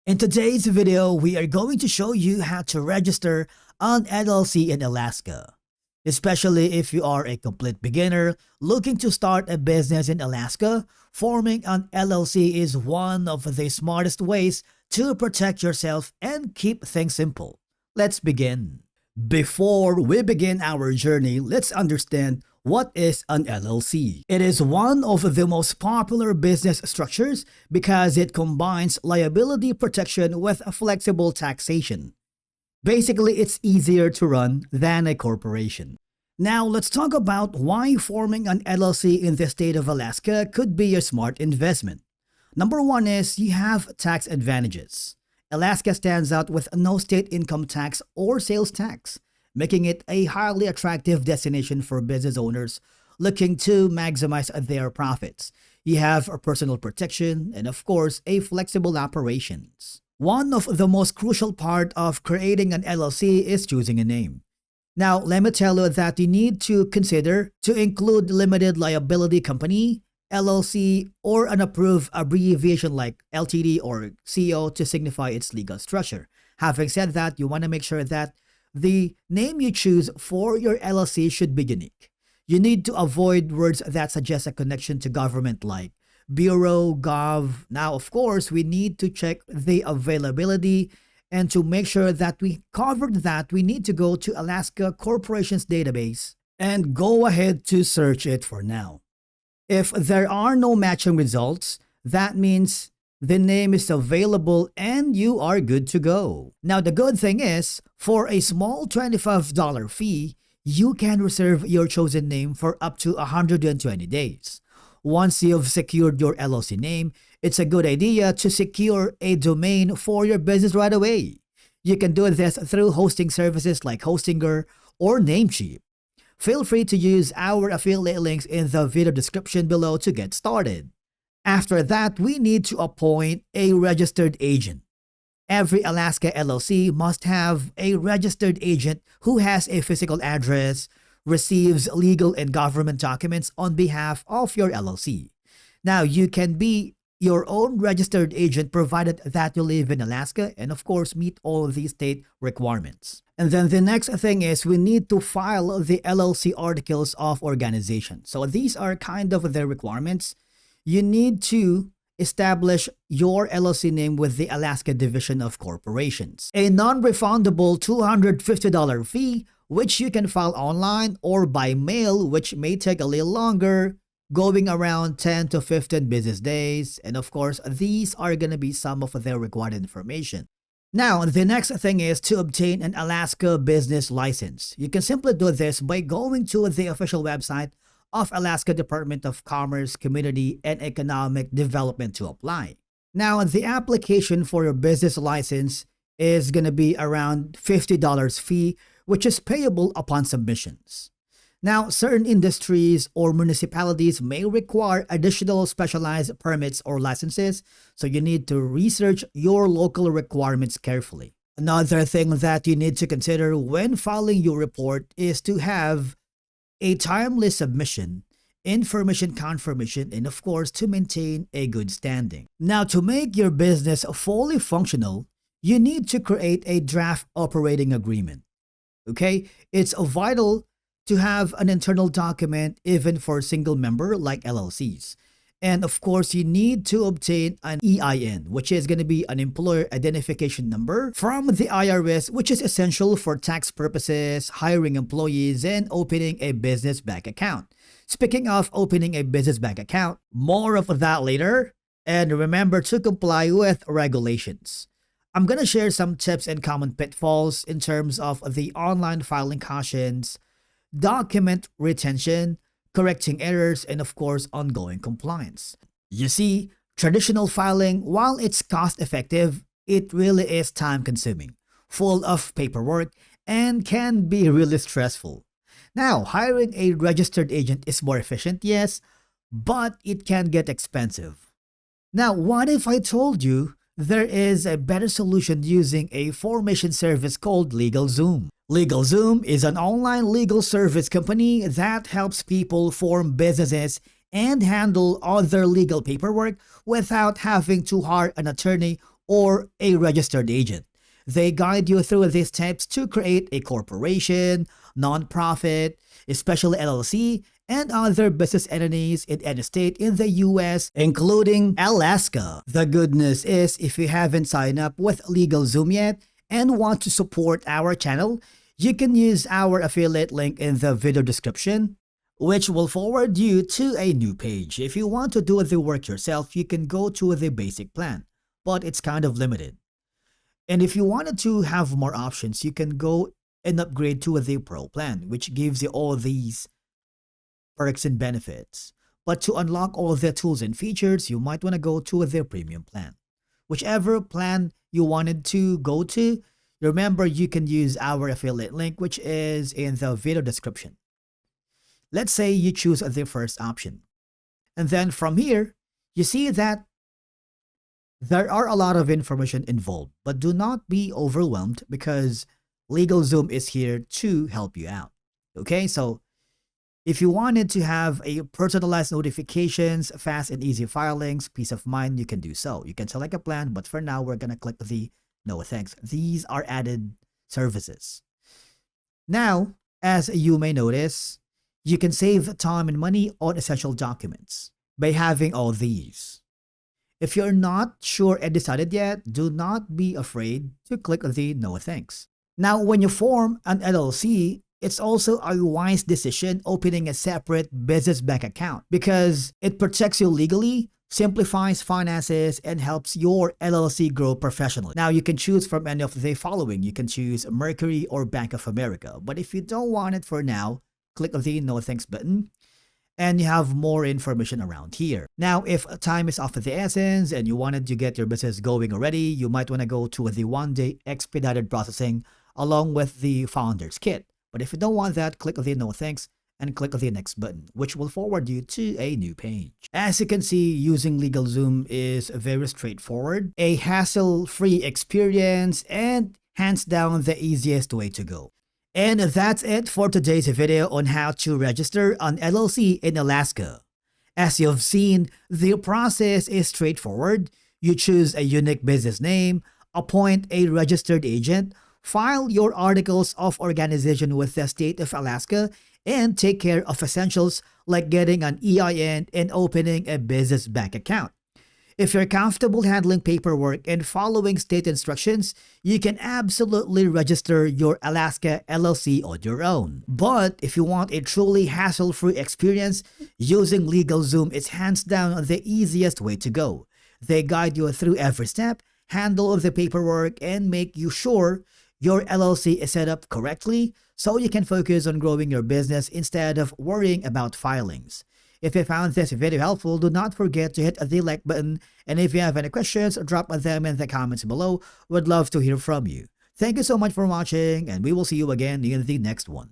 In today's video, we are going to show you how to register an LLC in Alaska. Especially if you are a complete beginner looking to start a business in Alaska, forming an LLC is one of the smartest ways to protect yourself and keep things simple. Let's begin. Before we begin our journey, let's understand what is an LLC. It is one of the most popular business structures because it combines liability protection with flexible taxation. Basically, it's easier to run than a corporation. Now, let's talk about why forming an LLC in the state of Alaska could be a smart investment. Number one is you have tax advantages. Alaska stands out with no state income tax or sales tax, making it a highly attractive destination for business owners looking to maximize their profits. You have a personal protection and, of course, a flexible operations. One of the most crucial part of creating an LLC is choosing a name. Now, let me tell you that you need to consider to include limited liability company, LLC, or an approved abbreviation like LTD or CO to signify its legal structure. Having said that, you want to make sure that the name you choose for your LLC should be unique. You need to avoid words that suggest a connection to government like Bureau, Gov. Now, of course, we need to check the availability, and to make sure that we covered that, we need to go to Alaska Corporations database and go ahead to search it for now. If there are no matching results, that means the name is available and you are good to go. Now, the good thing is, for a small $25 fee, you can reserve your chosen name for up to 120 days. Once you've secured your LLC name, it's a good idea to secure a domain for your business right away. You can do this through hosting services like Hostinger or Namecheap. Feel free to use our affiliate links in the video description below to get started. After that, we need to appoint a registered agent. Every Alaska LLC must have a registered agent who has a physical address, receives legal and government documents on behalf of your LLC. Now, you can be your own registered agent provided that you live in Alaska and, of course, meet all of these state requirements. And then the next thing is we need to file the LLC articles of organization. So these are kind of the requirements. You need to establish your LLC name with the Alaska Division of Corporations. A non-refundable $250 fee, which you can file online or by mail, which may take a little longer, going around 10 to 15 business days. And of course, these are going to be some of the required information. Now, the next thing is to obtain an Alaska business license. You can simply do this by going to the official website of Alaska Department of Commerce, Community, and Economic Development to apply. Now, the application for your business license is going to be around $50 fee, which is payable upon submissions. Now, certain industries or municipalities may require additional specialized permits or licenses, so you need to research your local requirements carefully. Another thing that you need to consider when filing your report is to have a timely submission, information confirmation, and of course, to maintain a good standing. Now, to make your business fully functional, you need to create a draft operating agreement. Okay? It's vital to have an internal document even for single member like LLCs. And of course, you need to obtain an EIN, which is going to be an employer identification number from the IRS, which is essential for tax purposes, hiring employees, and opening a business bank account. Speaking of opening a business bank account, more of that later. And remember to comply with regulations. I'm going to share some tips and common pitfalls in terms of the online filing cautions, document retention, correcting errors, and of course, ongoing compliance. You see, traditional filing, while it's cost-effective, it really is time-consuming, full of paperwork, and can be really stressful. Now, hiring a registered agent is more efficient, yes, but it can get expensive. Now, what if I told you there is a better solution using a formation service called LegalZoom? LegalZoom is an online legal service company that helps people form businesses and handle other legal paperwork without having to hire an attorney or a registered agent. They guide you through these steps to create a corporation, nonprofit, especially LLC, and other business entities in any state in the US, including Alaska. The good news is, if you haven't signed up with LegalZoom yet and want to support our channel, you can use our affiliate link in the video description, which will forward you to a new page. If you want to do the work yourself, you can go to the basic plan, but it's kind of limited. And if you wanted to have more options, you can go and upgrade to the Pro plan, which gives you all these perks and benefits. But to unlock all the tools and features, you might want to go to the Premium plan. Whichever plan you wanted to go to, remember you can use our affiliate link, which is in the video description. Let's say you choose the first option. And then from here, you see that there are a lot of information involved, but do not be overwhelmed because LegalZoom is here to help you out. Okay, so if you wanted to have a personalized notifications, fast and easy filings, peace of mind, you can do so. You can select a plan, but for now, we're going to click the no thanks. These are added services. Now, as you may notice, you can save time and money on essential documents by having all these. If you're not sure and decided yet, do not be afraid to click the no thanks. Now, when you form an LLC, it's also a wise decision opening a separate business bank account because it protects you legally, simplifies finances, and helps your LLC grow professionally. Now, you can choose from any of the following. You can choose Mercury or Bank of America. But if you don't want it for now, click the no thanks button and you have more information around here. Now, if time is of the essence and you wanted to get your business going already, you might want to go to the one-day expedited processing along with the founder's kit. But if you don't want that, click the no thanks and click the next button, which will forward you to a new page. As you can see, using LegalZoom is very straightforward, a hassle-free experience, and hands down the easiest way to go. And that's it for today's video on how to register an LLC in Alaska. As you've seen, the process is straightforward. You choose a unique business name, appoint a registered agent, file your articles of organization with the state of Alaska, and take care of essentials like getting an EIN and opening a business bank account. If you're comfortable handling paperwork and following state instructions, you can absolutely register your Alaska LLC on your own. But if you want a truly hassle-free experience, using LegalZoom is hands down the easiest way to go. They guide you through every step, handle the paperwork, and make you sure your LLC is set up correctly so you can focus on growing your business instead of worrying about filings. If you found this video helpful, do not forget to hit the like button, and if you have any questions, drop them in the comments below. Would love to hear from you. Thank you so much for watching, and we will see you again in the next one.